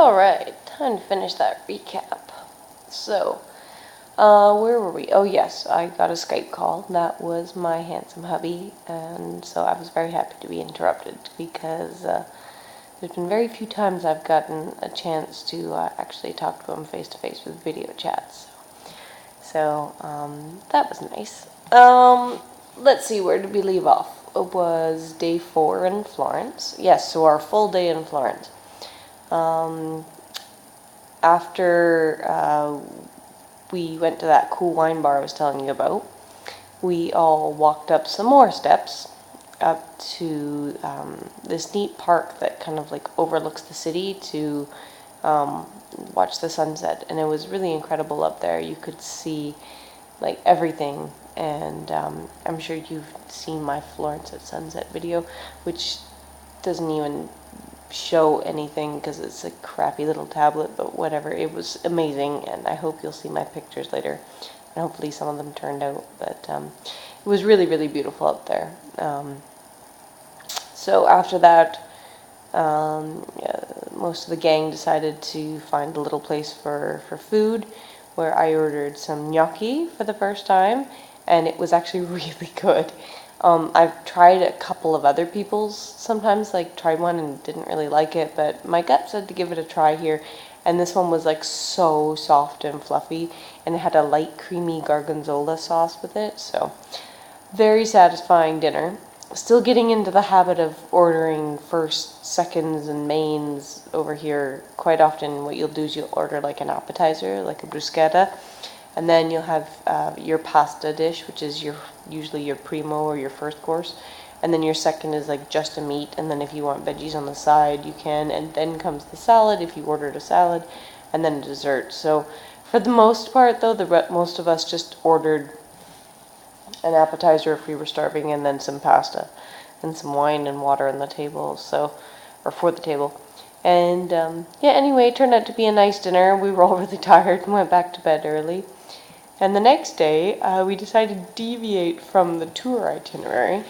Alright, time to finish that recap. So, where were we? Oh yes, I got a Skype call. That was my handsome hubby, and so I was very happy to be interrupted because there's been very few times I've gotten a chance to actually talk to him face to face with video chats. So, that was nice. Let's see, where did we leave off? It was day 4 in Florence. Yes, so our full day in Florence. After we went to that cool wine bar I was telling you about, we all walked up some more steps up to this neat park that kind of like overlooks the city to watch the sunset, and it was really incredible up there. You could see like everything, and I'm sure you've seen my Florence at sunset video, which doesn't even show anything because it's a crappy little tablet, but whatever. It was amazing, and I hope you'll see my pictures later, and hopefully some of them turned out, but it was really, really beautiful up there. So after that, most of the gang decided to find a little place for food, where I ordered some gnocchi for the first time, and it was actually really good. I've tried a couple of other people's sometimes, like tried one and didn't really like it, but my gut said to give it a try here, and this one was like so soft and fluffy, and it had a light creamy gorgonzola sauce with it, so very satisfying dinner. Still getting into the habit of ordering first, seconds, and mains over here. Quite often what you'll do is you'll order like an appetizer, like a bruschetta, and then you'll have your pasta dish, which is usually your primo or your first course, and then your second is like just a meat, and then if you want veggies on the side you can, and then comes the salad if you ordered a salad, and then a dessert. So for the most part though, most of us just ordered an appetizer if we were starving, and then some pasta and some wine and water on the table, so, or for the table. And yeah, anyway, it turned out to be a nice dinner. We were all really tired and went back to bed early. And the next day, we decided to deviate from the tour itinerary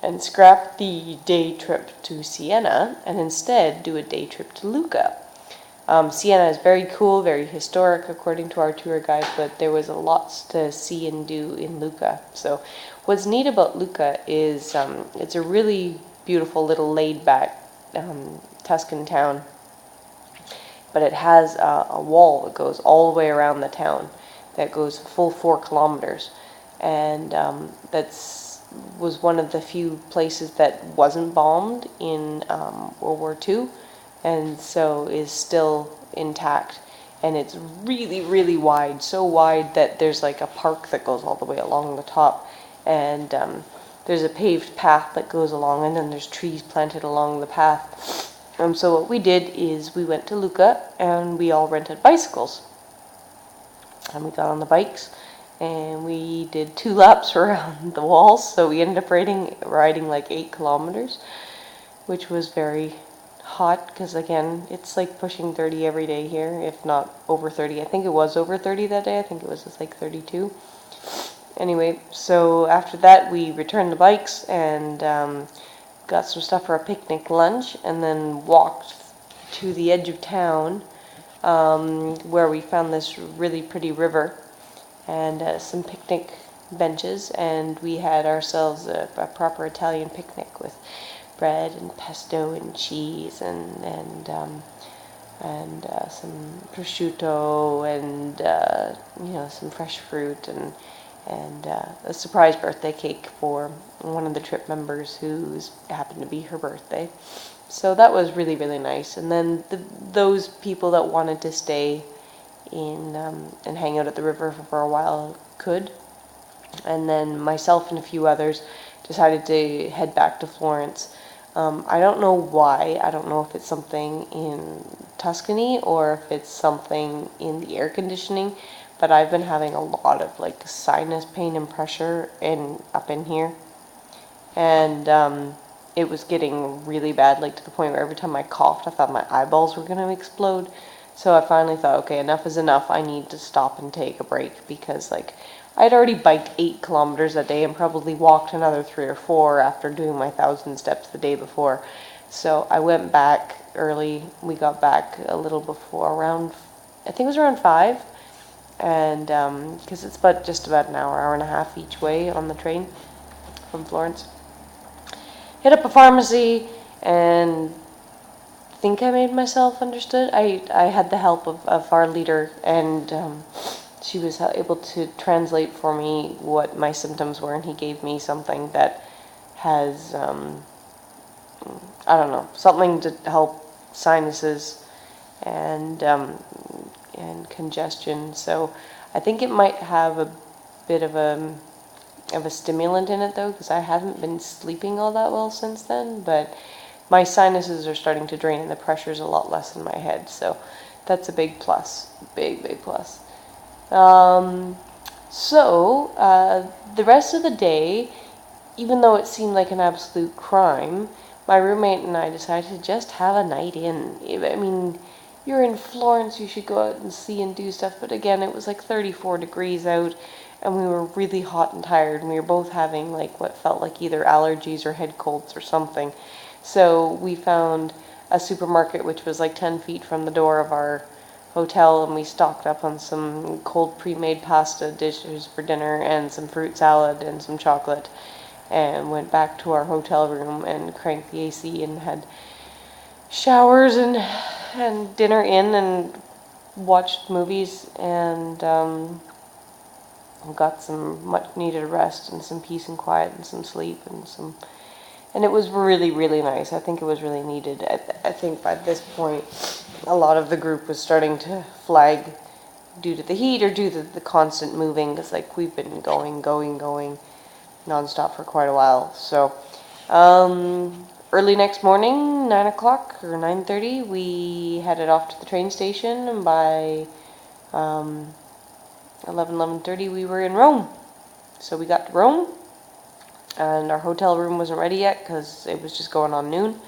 and scrap the day trip to Siena and instead do a day trip to Lucca. Siena is very cool, very historic according to our tour guide, but there was a lot to see and do in Lucca. So what's neat about Lucca is it's a really beautiful little laid-back Tuscan town, but it has a wall that goes all the way around the town that goes full 4 kilometers, and was one of the few places that wasn't bombed in World War II, and so is still intact. And it's really, really wide, so wide that there's like a park that goes all the way along the top, and there's a paved path that goes along, and then there's trees planted along the path. So what we did is we went to Lucca and we all rented bicycles, and we got on the bikes and we did 2 laps around the walls. So we ended up riding like 8 kilometers, which was very hot because again it's like pushing 30 every day here, if not over 30. I think it was over 30 that day. I think it was just like 32. Anyway, so after that we returned the bikes and got some stuff for a picnic lunch, and then walked to the edge of town where we found this really pretty river and some picnic benches, and we had ourselves a proper Italian picnic with bread and pesto and cheese and some prosciutto and some fresh fruit and a surprise birthday cake for one of the trip members who's happened to be her birthday. So that was really, really nice. And then those people that wanted to stay in and hang out at the river for a while could. And then myself and a few others decided to head back to Florence. I don't know why. I don't know if it's something in Tuscany or if it's something in the air conditioning, but I've been having a lot of like sinus pain and pressure up in here, and it was getting really bad, like to the point where every time I coughed I thought my eyeballs were going to explode. So I finally thought, okay, enough is enough. I need to stop and take a break, because like I'd already biked 8 kilometers a day and probably walked another 3 or 4 after doing my 1,000 steps the day before. So I went back early. We got back a little before, around, I think it was around 5. And because it's just about an hour and a half each way on the train from Florence. Hit up a pharmacy and think I made myself understood. I had the help of our leader, and she was able to translate for me what my symptoms were, and he gave me something that has, I don't know, something to help sinuses and congestion. So I think it might have a bit of a stimulant in it, though, because I haven't been sleeping all that well since then. But my sinuses are starting to drain, and the pressure's a lot less in my head. So that's a big plus, big plus. The rest of the day, even though it seemed like an absolute crime, my roommate and I decided to just have a night in. I mean, you're in Florence, you should go out and see and do stuff. But again, it was like 34 degrees out, and we were really hot and tired, and we were both having like what felt like either allergies or head colds or something. So we found a supermarket which was like 10 feet from the door of our hotel, and we stocked up on some cold pre-made pasta dishes for dinner and some fruit salad and some chocolate, and went back to our hotel room and cranked the AC and had showers and dinner in and watched movies and got some much needed rest and some peace and quiet and some sleep and it was really, really nice. I think it was really needed. I think by this point a lot of the group was starting to flag due to the heat or due to the constant moving, because like we've been going nonstop for quite a while. So early next morning, 9 o'clock or 9:30, we headed off to the train station, and by 11:30 we were in Rome. So we got to Rome, and our hotel room wasn't ready yet because it was just going on noon.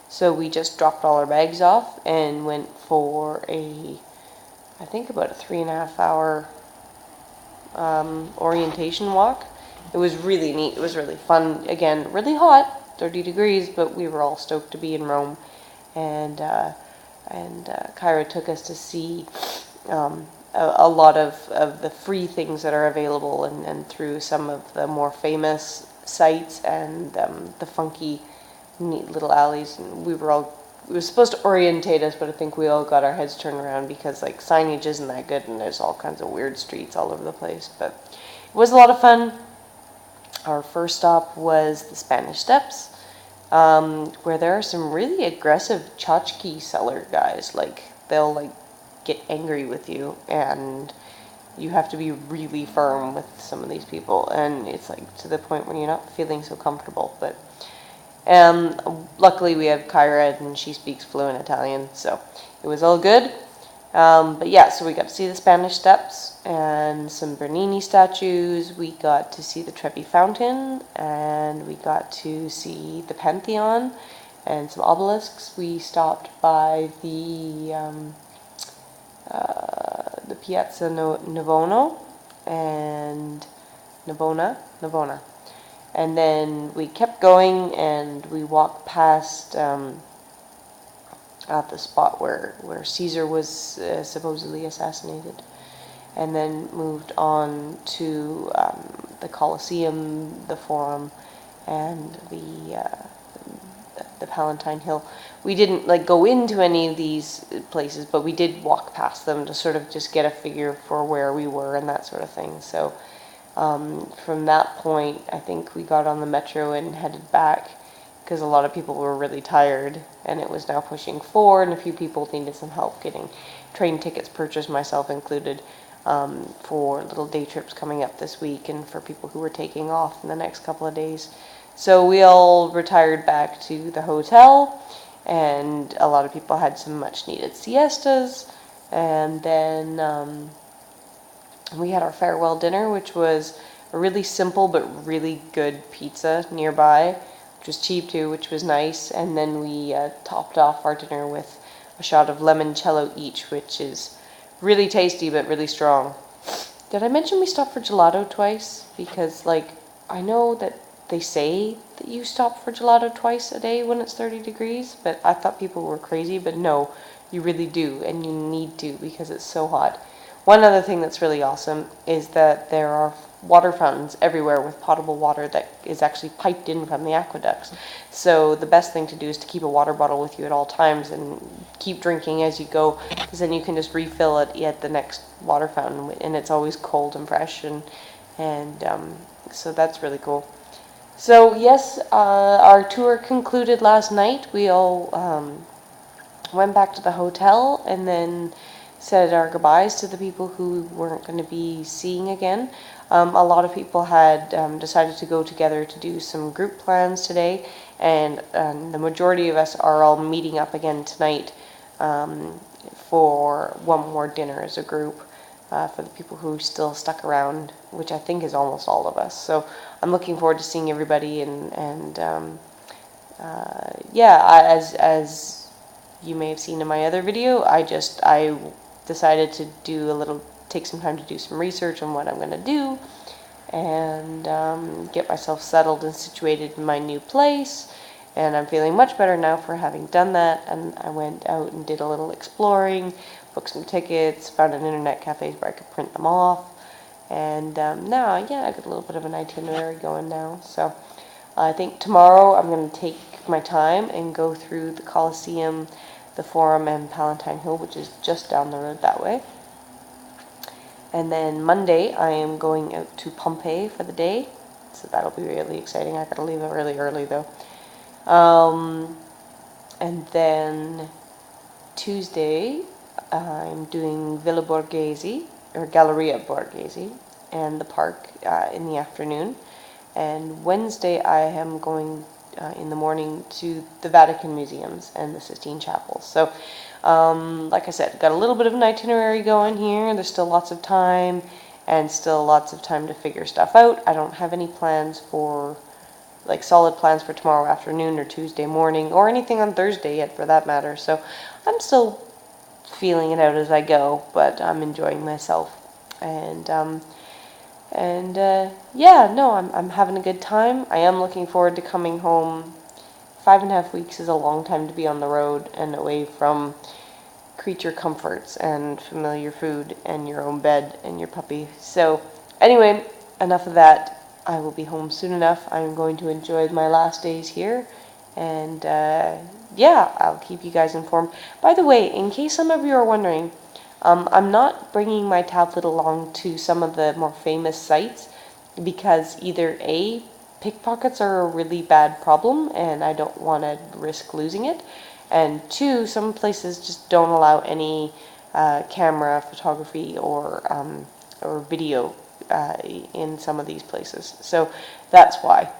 So we just dropped all our bags off and went for I think about a 3.5 hour orientation walk. It was really neat. It was really fun. Again, really hot, 30 degrees, but we were all stoked to be in Rome. And Kyra took us to see a lot of the free things that are available, and through some of the more famous sites and the funky, neat little alleys. And it was supposed to orientate us, but I think we all got our heads turned around because like signage isn't that good, and there's all kinds of weird streets all over the place. But it was a lot of fun. Our first stop was the Spanish Steps, where there are some really aggressive tchotchke seller guys. Like they'll like get angry with you, and you have to be really firm with some of these people, and it's like to the point where you're not feeling so comfortable. But luckily we have Kyra, and she speaks fluent Italian, so it was all good. But yeah, so we got to see the Spanish Steps and some Bernini statues. We got to see the Trevi Fountain, and we got to see the Pantheon and some obelisks. We stopped by the Piazza Navona and Navona. And then we kept going, and we walked past at the spot where Caesar was supposedly assassinated, and then moved on to the Colosseum, the Forum, and the Palatine Hill. We didn't like go into any of these places, but we did walk past them to sort of just get a figure for where we were and that sort of thing. So from that point, I think we got on the metro and headed back, because a lot of people were really tired, and it was now pushing 4, and a few people needed some help getting train tickets purchased, myself included, for little day trips coming up this week, and for people who were taking off in the next couple of days. So we all retired back to the hotel, and a lot of people had some much needed siestas, and then we had our farewell dinner, which was a really simple but really good pizza nearby, which was cheap too, which was nice. And then we topped off our dinner with a shot of limoncello each, which is really tasty but really strong. Did I mention we stopped for gelato twice? Because like I know that they say that you stop for gelato twice a day when it's 30 degrees, but I thought people were crazy, but no, you really do, and you need to because it's so hot. One other thing that's really awesome is that there are water fountains everywhere with potable water that is actually piped in from the aqueducts. So the best thing to do is to keep a water bottle with you at all times and keep drinking as you go, because then you can just refill it at the next water fountain, and it's always cold and fresh, and so that's really cool. So yes, our tour concluded last night. We all went back to the hotel and then said our goodbyes to the people who we weren't going to be seeing again. A lot of people had decided to go together to do some group plans today, and the majority of us are all meeting up again tonight for one more dinner as a group for the people who still stuck around, which I think is almost all of us. So I'm looking forward to seeing everybody, and yeah, as you may have seen in my other video, I decided to take some time to do some research on what I'm going to do and get myself settled and situated in my new place. And I'm feeling much better now for having done that. And I went out and did a little exploring, booked some tickets, found an internet cafe where I could print them off. And now, yeah, I got a little bit of an itinerary going now. So I think tomorrow I'm going to take my time and go through the Colosseum, the Forum, and Palatine Hill, which is just down the road that way. And then Monday I am going out to Pompeii for the day, so that'll be really exciting. I gotta leave it really early though. And then Tuesday I'm doing Villa Borghese, or Galleria Borghese, and the park in the afternoon. And Wednesday I am going in the morning to the Vatican Museums and the Sistine Chapels. So, like I said, got a little bit of an itinerary going here. There's still lots of time, and still lots of time to figure stuff out. I don't have any plans for, like, solid plans for tomorrow afternoon or Tuesday morning, or anything on Thursday yet, for that matter. So, I'm still feeling it out as I go, but I'm enjoying myself. Yeah, no, I'm having a good time. I am looking forward to coming home. 5.5 weeks is a long time to be on the road and away from creature comforts and familiar food and your own bed and your puppy. So anyway, enough of that. I will be home soon enough. I'm going to enjoy my last days here, and yeah, I'll keep you guys informed. By the way, in case some of you are wondering, I'm not bringing my tablet along to some of the more famous sites because either A, pickpockets are a really bad problem and I don't want to risk losing it, and two, some places just don't allow any camera photography or video in some of these places. So that's why.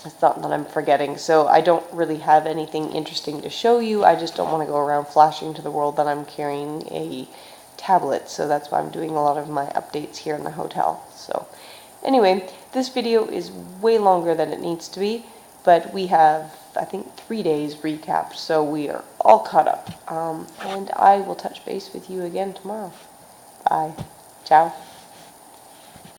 It's not that I'm forgetting, so I don't really have anything interesting to show you. I just don't want to go around flashing to the world that I'm carrying a tablet, so that's why I'm doing a lot of my updates here in the hotel. So anyway, this video is way longer than it needs to be, but we have, I think, 3 days recapped, so we are all caught up. And I will touch base with you again tomorrow. Bye. Ciao.